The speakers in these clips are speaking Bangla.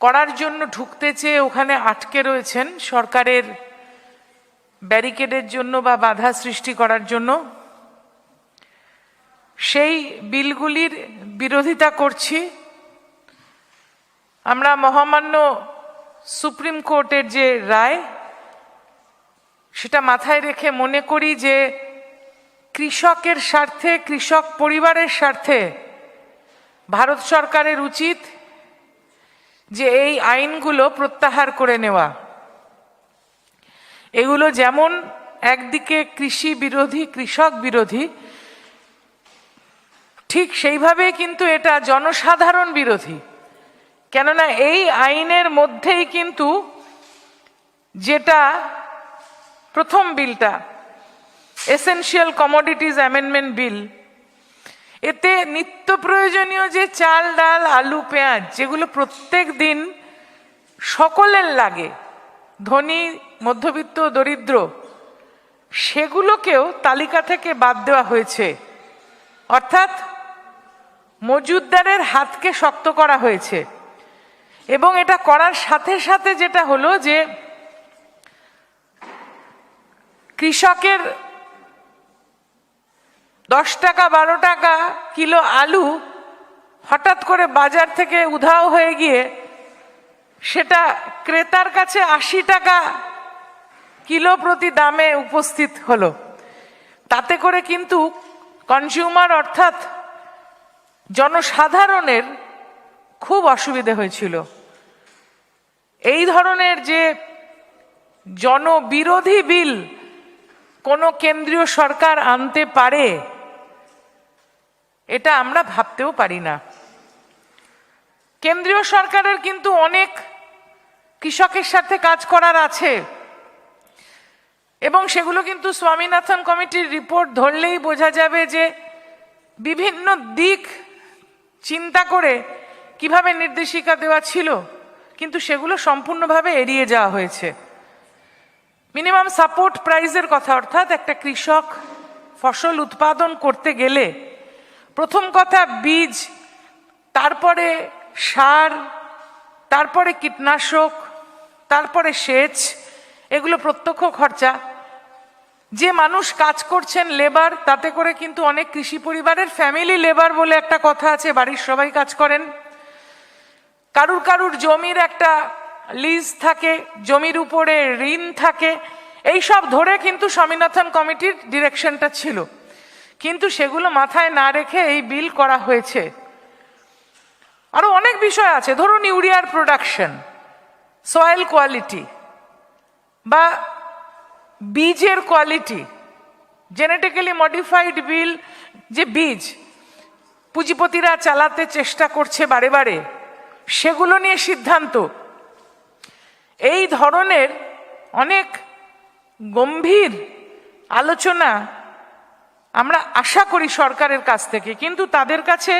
করার জন্য ঢুকতে চেয়ে ওখানে আটকে রয়েছেন সরকারের ব্যারিকেডের জন্য বা বাধা সৃষ্টি করার জন্য। সেই বিলগুলির বিরোধিতা করছি। আমরা মহামান্য সুপ্রিম কোর্টের যে রায় সেটা মাথায় রেখে মনে করি যে কৃষকের স্বার্থে, কৃষক পরিবারের স্বার্থে ভারত সরকারের উচিত যে এই আইনগুলো প্রত্যাহার করে নেওয়া। এগুলো যেমন একদিকে কৃষি বিরোধী, কৃষক বিরোধী, ঠিক সেইভাবে কিন্তু এটা জনসাধারণ বিরোধী। কেননা এই আইনের মধ্যেই কিন্তু যেটা প্রথম বিলটা এসেনশিয়াল কমোডিটিজ অ্যামেন্ডমেন্ট বিল, এতে নিত্য প্রয়োজনীয় যে চাল, ডাল, আলু, পেঁয়াজ যেগুলো প্রত্যেক দিন সকলের লাগে, ধনী, মধ্যবিত্ত, দরিদ্র, সেগুলোকেও তালিকা থেকে বাদ দেওয়া হয়েছে। অর্থাৎ মজুতদারের হাতকে শক্ত করা হয়েছে। এবং এটা করার সাথে সাথে যেটা হলো যে কৃষকের 10 টাকা 12 টাকা কিলো আলু হঠাৎ করে বাজার থেকে উধাও হয়ে গিয়ে সেটা ক্রেতার কাছে 80 টাকা কিলো প্রতি দামে উপস্থিত হলো। তাতে করে কিন্তু কনজিউমার অর্থাৎ জনসাধারণের খুব অসুবিধে হয়েছিল। এই ধরনের যে জনবিরোধী বিল কোনো কেন্দ্রীয় সরকার আনতে পারে, এটা আমরা ভাবতেও পারি না। কেন্দ্রীয় সরকারের কিন্তু অনেক কৃষকের সাথে কাজ করার আছে এবং সেগুলো কিন্তু স্বামীনাথন কমিটির রিপোর্ট ধরলেই বোঝা যাবে যে বিভিন্ন দিক চিন্তা করে কিভাবে নির্দেশিকা দেওয়া ছিল, কিন্তু সেগুলো সম্পূর্ণভাবে এড়িয়ে যাওয়া হয়েছে। মিনিমাম সাপোর্ট প্রাইসের কথা, অর্থাৎ একটা কৃষক ফসল উৎপাদন করতে গেলে প্রথম কথা বীজ, তারপরে সার, তারপরে কীটনাশক, তারপরে সেচ, এগুলো প্রত্যক্ষ খরচা। যে মানুষ কাজ করছেন লেবার, তাতে করে কিন্তু অনেক কৃষি পরিবারের ফ্যামিলি লেবার বলে একটা কথা আছে, বাড়ির সবাই কাজ করেন। কারুর কারুর জমির একটা লিজ থাকে, জমির উপরে ঋণ থাকে, এই সব ধরে কিন্তু স্বামীনাথন কমিটির ডিরেকশনটা ছিল, কিন্তু সেগুলো মাথায় না রেখে এই বিল করা হয়েছে। আরো অনেক বিষয় আছে, ধরুন ইউরিয়ার প্রোডাকশন, সয়েল কোয়ালিটি বা বীজের কোয়ালিটি, জেনেটিক্যালি মডিফাইড বিল যে বীজ পুঁজিপতিরা চালাতে চেষ্টা করছে বারে বারে, সেগুলো নিয়ে সিদ্ধান্ত। এই ধরনের অনেক গম্ভীর আলোচনা আমরা আশা করি সরকারের কাছ থেকে, কিন্তু তাদের কাছে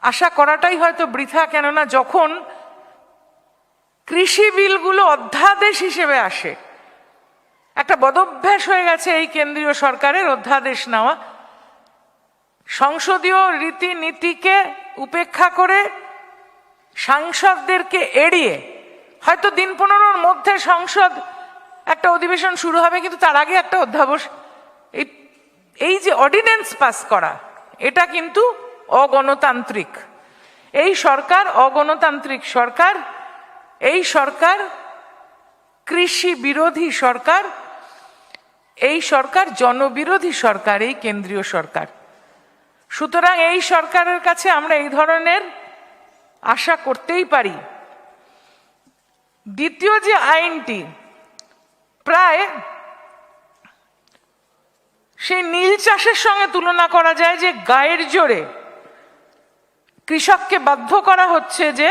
আশা করাটাই হয়তো বৃথা। কেননা যখন কৃষি বিলগুলো অধ্যাদেশ হিসেবে আসে, একটা বদভ্যাস হয়ে গেছে এই কেন্দ্রীয় সরকারের অধ্যাদেশ নেওয়া, সংসদীয় রীতিনীতিকে উপেক্ষা করে সাংসদদেরকে এড়িয়ে, হয়তো দিন 15-র মধ্যে সংসদ একটা অধিবেশন শুরু হবে, কিন্তু তার আগে একটা অধ্যাদেশ, এই যে অর্ডিন্যান্স পাস করা, এটা কিন্তু অগণতান্ত্রিক। এই সরকার অগণতান্ত্রিক সরকার, এই সরকার কৃষি বিরোধী সরকার, এই সরকার জনবিরোধী সরকার, এই কেন্দ্রীয় সরকার। সুতরাং এই সরকারের কাছে আমরা এই ধরনের আশা করতেই পারি। দ্বিতীয় যে আইনটি, প্রায় সেই নীল চাষের সঙ্গে তুলনা করা যায়, যে গায়ের জোরে কৃষককে বাধ্য করা হচ্ছে যে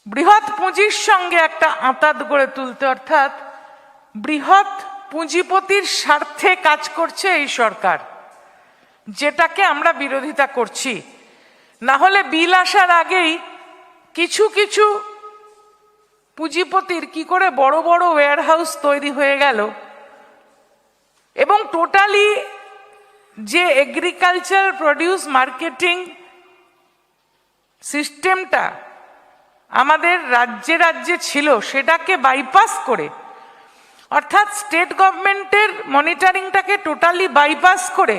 বৃহৎ পুঁজির সঙ্গে একটা আঁতাত গড়ে তুলতে, অর্থাৎ বৃহৎ পুঁজিপতির স্বার্থে কাজ করছে এই সরকার, যেটাকে আমরা বিরোধিতা করছি। না হলে বিল আসার আগেই কিছু কিছু পুঁজিপতির কি করে বড় বড় ওয়্যারহাউস তৈরি হয়ে গেল, এবং টোটালি যে এগ্রিকালচার প্রডিউস মার্কেটিং সিস্টেমটা আমাদের রাজ্যে রাজ্যে ছিল সেটাকে বাইপাস করে, অর্থাৎ স্টেট গভর্নমেন্টের মনিটরিংটাকে টোটালি বাইপাস করে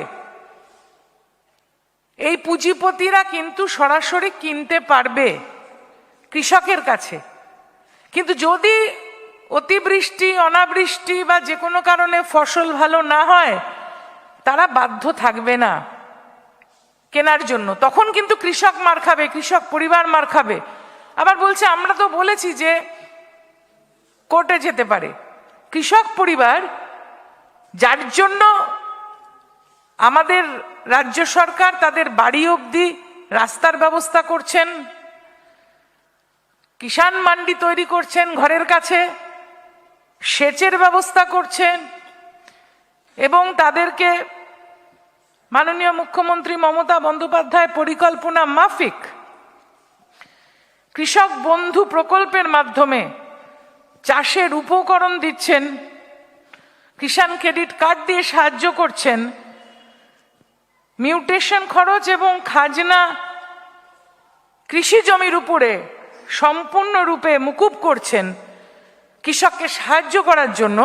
এই পুঁজিপতিরা কিন্তু সরাসরি কিনতে পারবে কৃষকের কাছে। কিন্তু যদি অতিবৃষ্টি, অনাবৃষ্টি বা যে কোনো কারণে ফসল ভালো না হয়, তারা বাধ্য থাকবে না কেনার জন্য। তখন কিন্তু কৃষক মার খাবে, কৃষক পরিবার মার খাবে। আবার বলছে আমরা তো বলেছি যে কোর্টে যেতে পারে। কৃষক পরিবার, যার জন্য আমাদের রাজ্য সরকার তাদের বাড়ি অবধি রাস্তার ব্যবস্থা করছেন, কিষাণ মান্ডি তৈরি করছেন ঘরের কাছে, সেচের ব্যবস্থা করছেন এবং তাদেরকে মাননীয় মুখ্যমন্ত্রী মমতা বন্দ্যোপাধ্যায় পরিকল্পনা মাফিক কৃষক বন্ধু প্রকল্পের মাধ্যমে চাষের উপকরণ দিচ্ছেন, কিষাণ ক্রেডিট কার্ড দিয়ে সাহায্য করছেন, মিউটেশন খরচ এবং খাজনা কৃষি জমির উপরে সম্পূর্ণরূপে মুকুব করছেন কৃষককে সাহায্য করার জন্য।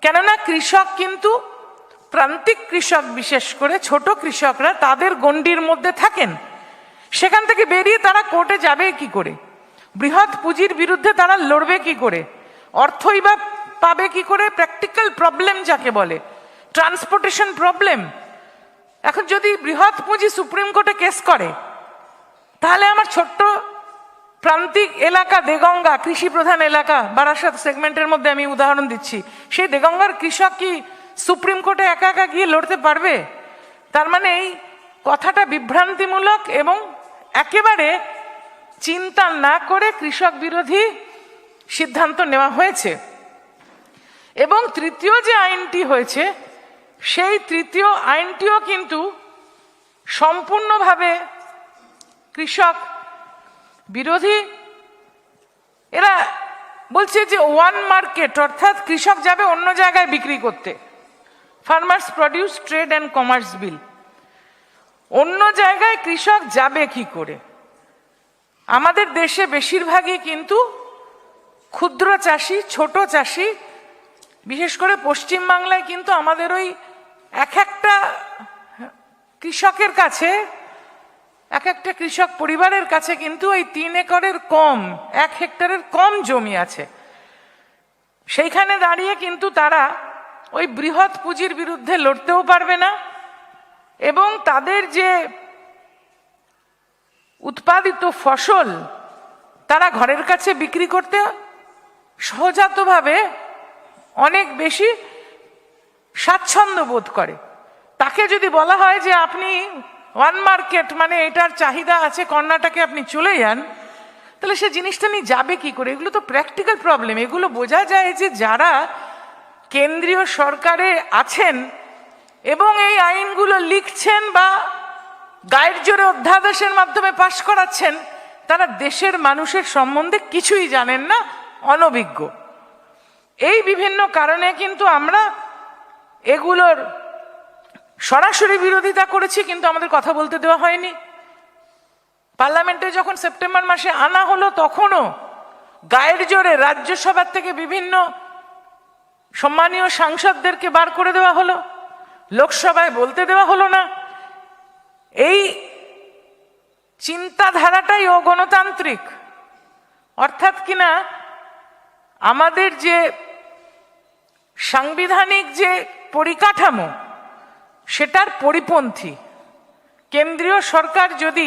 কেননা কৃষক কিন্তু প্রান্তিক কৃষক, বিশেষ করে ছোট কৃষকরা তাদের গণ্ডির মধ্যে থাকেন। সেখান থেকে বেরিয়ে তারা কোর্টে যাবে কি করে? বৃহৎ পুঁজির বিরুদ্ধে তারা লড়বে কি করে? অর্থই বা পাবে কি করে? প্র্যাকটিক্যাল প্রবলেম যাকে বলে, ট্রান্সপোর্টেশন প্রবলেম। এখন যদি বৃহৎ পুঁজি সুপ্রিম কোর্টে কেস করে, তাহলে আমার ছোট্ট প্রান্তিক এলাকা দেগঙ্গা, কৃষি প্রধান এলাকা, বারাসাত সেগমেন্টের মধ্যে আমি উদাহরণ দিচ্ছি, সেই দেগঙ্গার কৃষক কি সুপ্রিম কোর্টে একা একা গিয়ে লড়তে পারবে? তার মানে এই কথাটা বিভ্রান্তিমূলক এবং একেবারে চিন্তা না করে কৃষক বিরোধী সিদ্ধান্ত নেওয়া হয়েছে। এবং তৃতীয় যে আইনটি হয়েছে, সেই তৃতীয় আইনটিও কিন্তু সম্পূর্ণভাবে কৃষক বিরোধী। এরা বলছে যে ওয়ান মার্কেট, অর্থাৎ কৃষক যাবে অন্য জায়গায় বিক্রি করতে। Farmers produce trade and commerce bill, অন্য জায়গায় কৃষক যাবে কি করে? আমাদের দেশে বেশিরভাগই কিন্তু ক্ষুদ্র চাষি, ছোট চাষি, বিশেষ করে পশ্চিম বাংলায় কিন্তু আমাদের ওই এক একটা কৃষকের কাছে, এক একটা কৃষক পরিবারের কাছে কিন্তু ওই 3 একরের কম, 1 হেক্টরের কম জমি আছে। সেইখানে দাঁড়িয়ে কিন্তু তারা ওই বৃহৎ পুঁজির বিরুদ্ধে লড়তেও পারবে না এবং তাদের যে উৎপাদিত ফসল তারা ঘরের কাছে বিক্রি করতে সহজাতভাবে অনেক বেশি স্বাচ্ছন্দ্য বোধ করে। তাকে যদি বলা হয় যে আপনি ওয়ান মার্কেট, মানে এটার চাহিদা আছে কর্ণাটকে, আপনি চলে যান, তাহলে সে জিনিসটা নিয়ে যাবে কি করে? এগুলো তো প্র্যাকটিক্যাল প্রবলেম। এগুলো বোঝা যায় যে যারা কেন্দ্রীয় সরকারে আছেন এবং এই আইনগুলো লিখছেন বা গায়ের জোরে অধ্যাদেশের মাধ্যমে পাশ করাচ্ছেন, তারা দেশের মানুষের সম্বন্ধে কিছুই জানেন না, অনভিজ্ঞ। এই বিভিন্ন কারণে কিন্তু আমরা এগুলোর সরাসরি বিরোধিতা করেছি, কিন্তু আমাদের কথা বলতে দেওয়া হয়নি। পার্লামেন্টে যখন সেপ্টেম্বর মাসে আনা হলো, তখনও গায়ের জোরে রাজ্যসভার থেকে বিভিন্ন সম্মানীয় সাংসদদেরকে বার করে দেওয়া হলো, লোকসভায় বলতে দেওয়া হলো না। এই চিন্তাধারাটাই অগণতান্ত্রিক, অর্থাৎ কিনা আমাদের যে সাংবিধানিক যে পরিকাঠামো সেটার পরিপন্থী। কেন্দ্রীয় সরকার যদি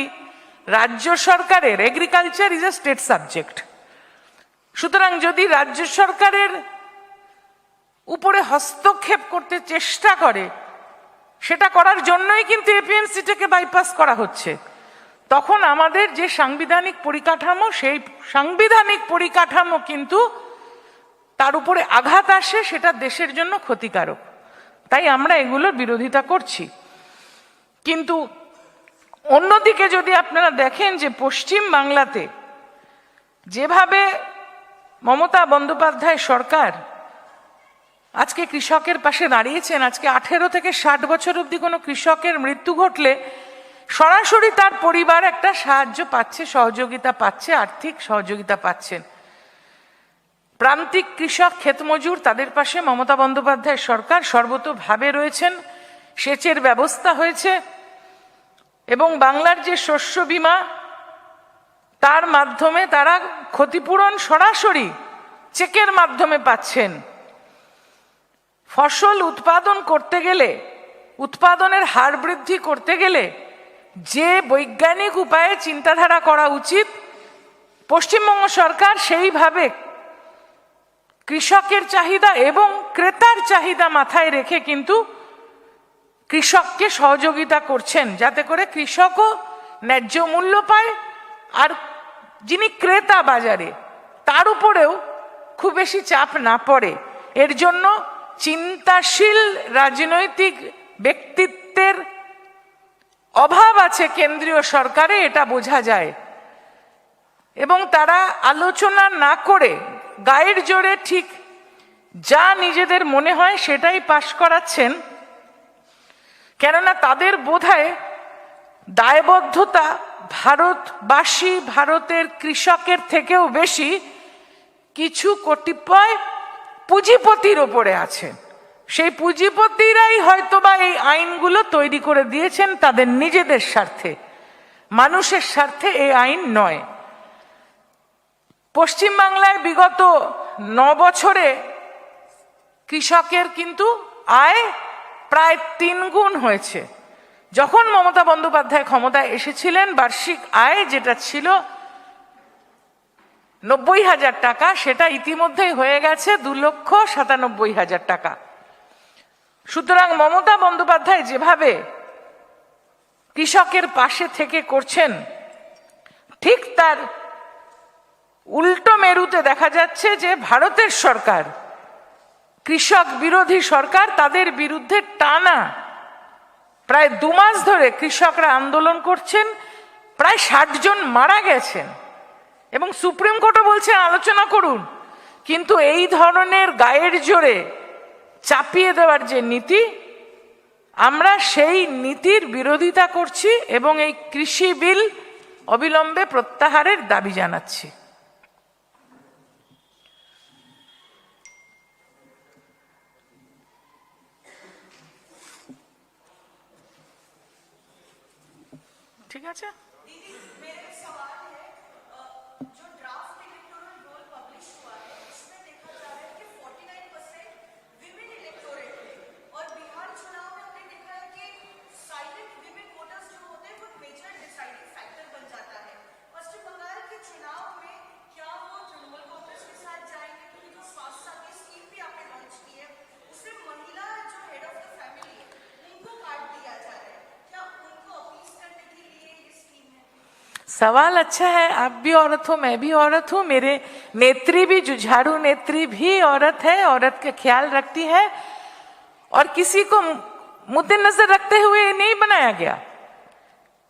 রাজ্য সরকারের, agriculture is a state subject, সুতরাং যদি রাজ্য সরকারের উপরে হস্তক্ষেপ করতে চেষ্টা করে, সেটা করার জন্যই কিন্তু এপিএমসিটাকে বাইপাস করা হচ্ছে। তখন আমাদের যে সাংবিধানিক পরিকাঠামো, সেই সাংবিধানিক পরিকাঠামো কিন্তু তার উপরে আঘাত আসে, সেটা দেশের জন্য ক্ষতিকারক। তাই আমরা এগুলোর বিরোধিতা করছি। কিন্তু অন্যদিকে যদি আপনারা দেখেন যে পশ্চিম বাংলাতে যেভাবে মমতা বন্দ্যোপাধ্যায় সরকার আজকে কৃষকের পাশে দাঁড়িয়েছেন, আজকে 18 থেকে 60 বছর অবধি কোনো কৃষকের মৃত্যু ঘটলে সরাসরি তার পরিবার একটা সাহায্য পাচ্ছে, সহযোগিতা পাচ্ছে, আর্থিক সহযোগিতা পাচ্ছেন। প্রান্তিক কৃষক, ক্ষেতমজুর, তাদের পাশে মমতা বন্দ্যোপাধ্যায়ের সরকার সর্বতোভাবে রয়েছেন। সেচের ব্যবস্থা হয়েছে এবং বাংলার যে শস্য বীমা, তার মাধ্যমে তারা ক্ষতিপূরণ সরাসরি চেকের মাধ্যমে পাচ্ছেন। ফসল উৎপাদন করতে গেলে, উৎপাদনের হার বৃদ্ধি করতে গেলে যে বৈজ্ঞানিক উপায়ে চিন্তাধারা করা উচিত, পশ্চিমবঙ্গ সরকার সেইভাবে কৃষকের চাহিদা এবং ক্রেতার চাহিদা মাথায় রেখে কিন্তু কৃষককে সহযোগিতা করছেন, যাতে করে কৃষকও ন্যায্য মূল্য পায় আর যিনি ক্রেতা বাজারে তার উপরেও খুব বেশি চাপ না পড়ে। এর জন্য চিন্তাশীল রাজনৈতিক ব্যক্তিত্বের অভাব আছে কেন্দ্রীয় সরকারে, এটা বোঝা যায়। এবং তারা আলোচনা না করে গায়ের জোরে ঠিক যা নিজেদের মনে হয় সেটাই পাশ করাচ্ছেন, কেননা তাদের বোধহয় দায়বদ্ধতা ভারতবাসী, ভারতের কৃষকের থেকেও বেশি কিছু কতিপয় পুঁজিপতির ওপরে আছে। সেই পুঁজিপতিরাই হয়তোবা এই আইনগুলো তৈরি করে দিয়েছেন তাদের নিজেদের স্বার্থে, মানুষের স্বার্থে এই আইন নয়। পশ্চিমবাংলায় বিগত 9 বছরে কৃষকের কিন্তু আয় প্রায় 3 গুণ হয়েছে। যখন মমতা বন্দ্যোপাধ্যায় ক্ষমতায় এসেছিলেন, বার্ষিক আয় যেটা ছিল 90,000 টাকা, সেটা ইতিমধ্যেই হয়ে গেছে 2,97,000 টাকা। সুতরাং মমতা বন্দ্যোপাধ্যায় যেভাবে কৃষকের পাশে থেকে করছেন, ঠিক তার উল্টো মেরুতে দেখা যাচ্ছে যে ভারতের সরকার, কৃষক বিরোধী সরকার, তাদের বিরুদ্ধে টানা প্রায় 2 মাস ধরে কৃষকরা আন্দোলন করছেন। প্রায় 60 জন মারা গেছেন এবং সুপ্রিম কোর্টও বলছে আলোচনা করুন। কিন্তু এই ধরনের গায়ের জোরে চাপিয়ে দেওয়ার যে নীতি, আমরা সেই নীতির বিরোধিতা করছি এবং এই কৃষি বিল অবিলম্বে প্রত্যাহারের দাবি জানাচ্ছি। ঠিক আছে। सवाल अच्छा है। आप भी औरत हो, मैं भी औरत हूँ, मेरे नेत्री भी, जुझारू नेत्री भी औरत है, औरत का ख्याल रखती है। और किसी को मुद्देनजर रखते हुए नहीं बनाया गया,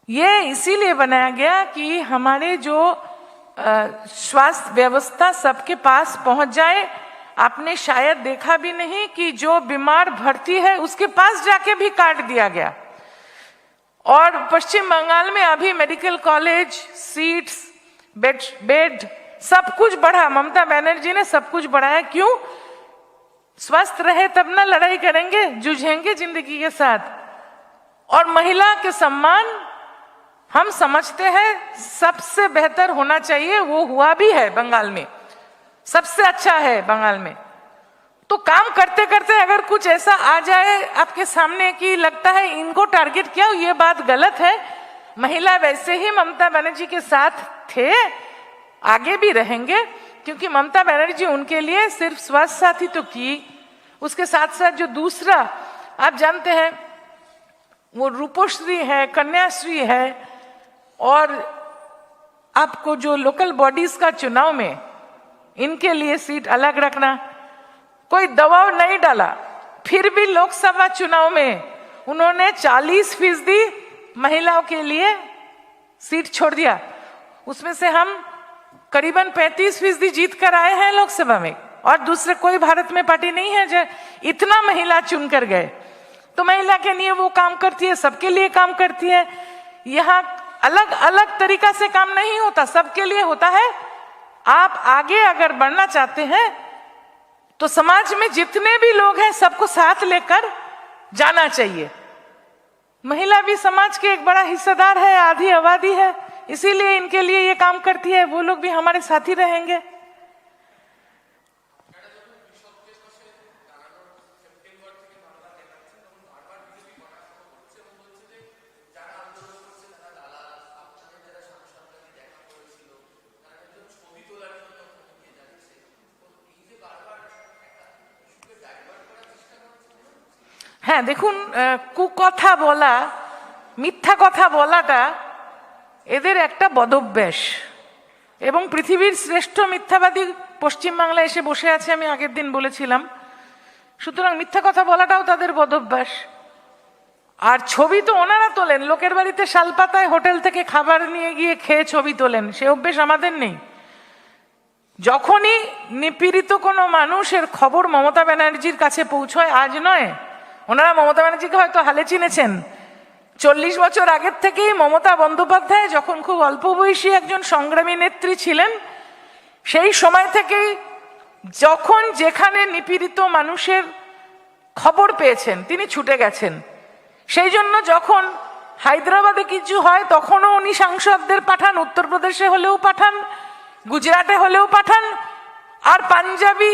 ये इसीलिए बनाया गया कि हमारे जो स्वास्थ्य व्यवस्था सबके पास पहुंच जाए। आपने शायद देखा भी नहीं कि जो बीमार भर्ती है उसके पास जाके भी काट दिया गया। और पश्चिम बंगाल में अभी मेडिकल कॉलेज, सीट्स, बेड सब कुछ बढ़ा। ममता बनर्जी ने सब कुछ बढ़ाया। क्यों? स्वस्थ रहे तब ना लड़ाई करेंगे, जूझेंगे जिंदगी के साथ। और महिला के सम्मान हम समझते हैं सबसे बेहतर होना चाहिए, वो हुआ भी है बंगाल में, सबसे अच्छा है बंगाल में। तो काम करते करते अगर कुछ ऐसा आ जाए आपके सामने कि लगता है इनको टारगेट किया, ये बात गलत है। महिला वैसे ही ममता बनर्जी के साथ थे, आगे भी रहेंगे, क्योंकि ममता बनर्जी उनके लिए सिर्फ स्वास्थ्य साथी तो की, उसके साथ साथ जो दूसरा आप जानते हैं वो रूपोश्री है, कन्याश्री है। और आपको जो लोकल बॉडीज का चुनाव में इनके लिए सीट अलग रखना, कोई दबाव नहीं डाला। फिर भी लोकसभा चुनाव में उन्होंने 40% महिलाओं के लिए सीट छोड़ दिया। उसमें से हम करीबन 35% जीत कर आए हैं लोकसभा में, और दूसरे कोई भारत में पार्टी नहीं है जो इतना महिला चुन कर गए। तो महिला के लिए वो काम करती है, सबके लिए काम करती है। यहाँ अलग अलग तरीका से काम नहीं होता, सबके लिए होता है। आप आगे अगर बढ़ना चाहते हैं तो समाज में जितने भी लोग हैं सबको साथ लेकर जाना चाहिए। महिला भी समाज के एक बड़ा हिस्सेदार है, आधी आबादी है, इसीलिए इनके लिए ये काम करती है। वो लोग भी हमारे साथी रहेंगे। হ্যাঁ দেখুন, কুকথা বলা, মিথ্যা কথা বলাটা এদের একটা বদভ্যাস, এবং পৃথিবীর শ্রেষ্ঠ মিথ্যাবাদী পশ্চিমবাংলায় এসে বসে আছে, আমি আগের দিন বলেছিলাম। সুতরাং মিথ্যা কথা বলাটাও তাদের বদভ্যাস। আর ছবি তো ওনারা তোলেন, লোকের বাড়িতে শালপাতায় হোটেল থেকে খাবার নিয়ে গিয়ে খেয়ে ছবি তোলেন, সে অভ্যেস আমাদের নেই। যখনই নিপীড়িত কোনো মানুষের খবর মমতা ব্যানার্জির কাছে পৌঁছয়, আজ নয়, ওনারা মমতা ব্যানার্জিকে হয়তো হালে চিনেছেন, 40 বছর আগের থেকেই মমতা বন্দ্যোপাধ্যায় যখন খুব অল্প বয়সী একজন সংগ্রামী নেত্রী ছিলেন, সেই সময় থেকেই যখন যেখানে নিপীড়িত মানুষের খবর পেয়েছেন তিনি ছুটে গেছেন। সেই জন্য যখন হায়দ্রাবাদে কিছু হয় তখনও উনি সাংসদদের পাঠান, উত্তরপ্রদেশে হলেও পাঠান, গুজরাটে হলেও পাঠান। আর পাঞ্জাবি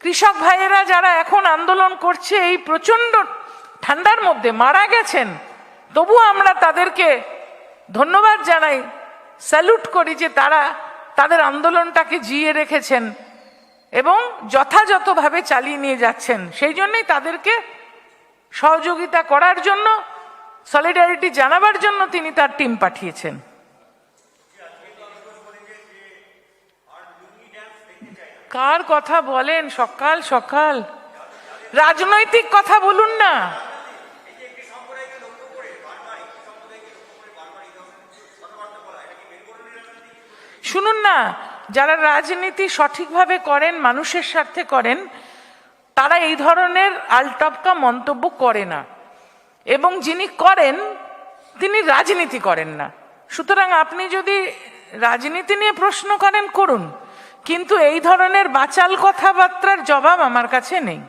কৃষক ভাইয়েরা যারা এখন আন্দোলন করছে, এই প্রচন্ড ঠান্ডার মধ্যে মারা গেছেন, তবুও আমরা তাদেরকে ধন্যবাদ জানাই, স্যালুট করি যে তারা তাদের আন্দোলনটাকে জিয়ে রেখেছেন এবং যথাযথভাবে চালিয়ে নিয়ে যাচ্ছেন। সেই জন্যই তাদেরকে সহযোগিতা করার জন্য, সলিডারিটি জানাবার জন্য তিনি তার টিম পাঠিয়েছেন। কার কথা বলেন সকাল সকাল? রাজনৈতিক কথা বলুন না। শুনুন না, যারা রাজনীতি সঠিকভাবে করেন, মানুষের স্বার্থে করেন, তারা এই ধরনের আলটপকা মন্তব্য করে না, এবং যিনি করেন তিনি রাজনীতি করেন না। সুতরাং আপনি যদি রাজনীতি নিয়ে প্রশ্ন করেন করুন, কিন্তু এই ধরনের বাচাল কথাবার্তার জবাব আমার কাছে নেই।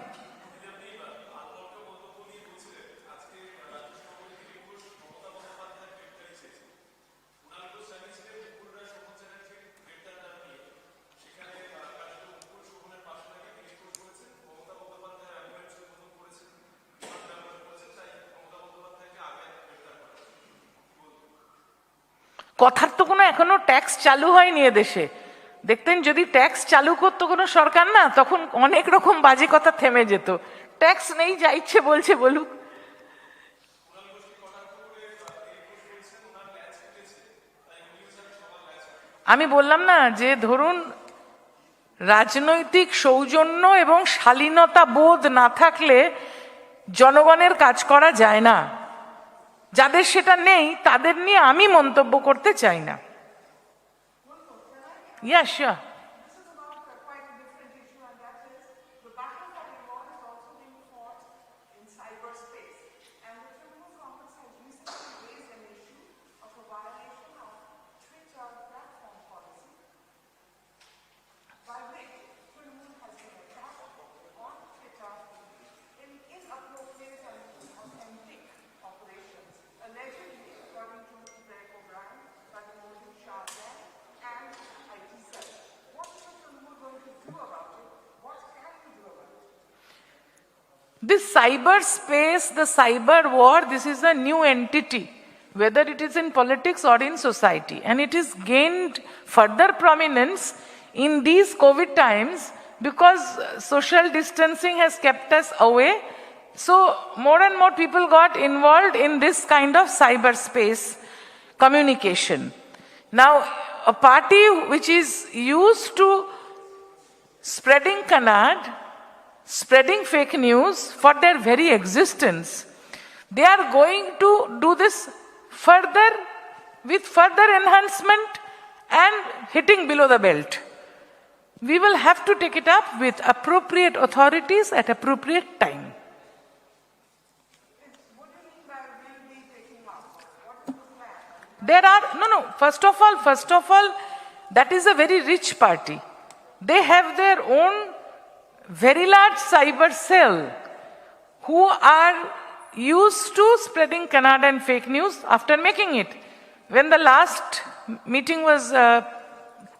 কথার তো কোনো এখনো ট্যাক্স চালু হয়নি এদেশে। দেখতেন যদি ট্যাক্স চালু করতো কোনো সরকার, না তখন অনেক রকম বাজে কথা থেমে যেত। ট্যাক্স নেই, যা ইচ্ছে বলছে বলুক। আমি বললাম না যে ধরুন রাজনৈতিক সৌজন্য এবং শালীনতা বোধ না থাকলে জনগণের কাজ করা যায় না। যাদের সেটা নেই তাদের নিয়ে আমি মন্তব্য করতে চাই না। Yeah, sure. This cyberspace, the cyber war, this is a new entity, whether it is in politics or in society, and it is gained further prominence in these COVID times because social distancing has kept us away. So more and more people got involved in this kind of cyberspace communication. Now, a party which is used to spreading canard, spreading fake news for their very existence, they are going to do this further with further enhancement and hitting below the belt. We will have to take it up with appropriate authorities at appropriate time. there are, no, first of all, that is a very rich party. They have their own very large cyber cell who are used to spreading canard and fake news after making it. When the last meeting was,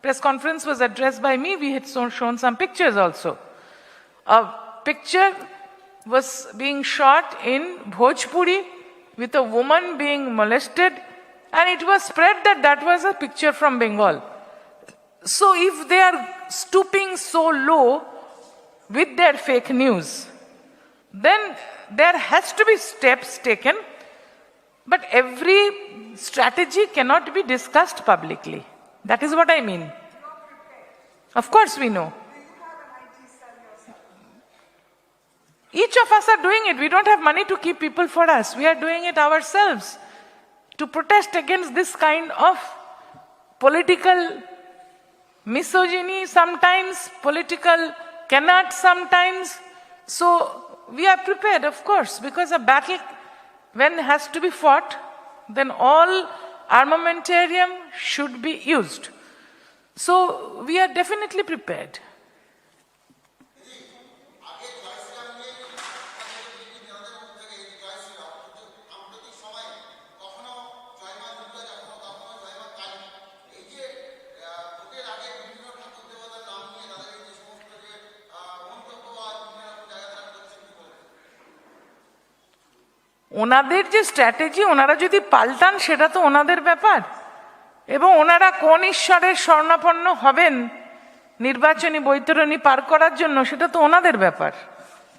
press conference was addressed by me, we had shown some pictures also. A picture was being shot in Bhojpuri with a woman being molested, and it was spread that that was a picture from Bengal. So if they are stooping so low with their fake news, then there has to be steps taken, but every strategy cannot be discussed publicly. That is what I mean. Of course we know. Each of us are doing it. We don't have money to keep people for us. We are doing it ourselves to protest against this kind of political misogyny sometimes, political cannot sometimes. So we are prepared, of course, because a battle, when has to be fought, then all armamentarium should be used. So we are definitely prepared. ওনাদের যে স্ট্র্যাটেজি, ওনারা যদি পাল্টান সেটা তো ওনাদের ব্যাপার, এবং ওনারা কোন ঈশ্বরের শরণাপন্ন হবেন নির্বাচনী বৈতরণী পার করার জন্য সেটা তো ওনাদের ব্যাপার।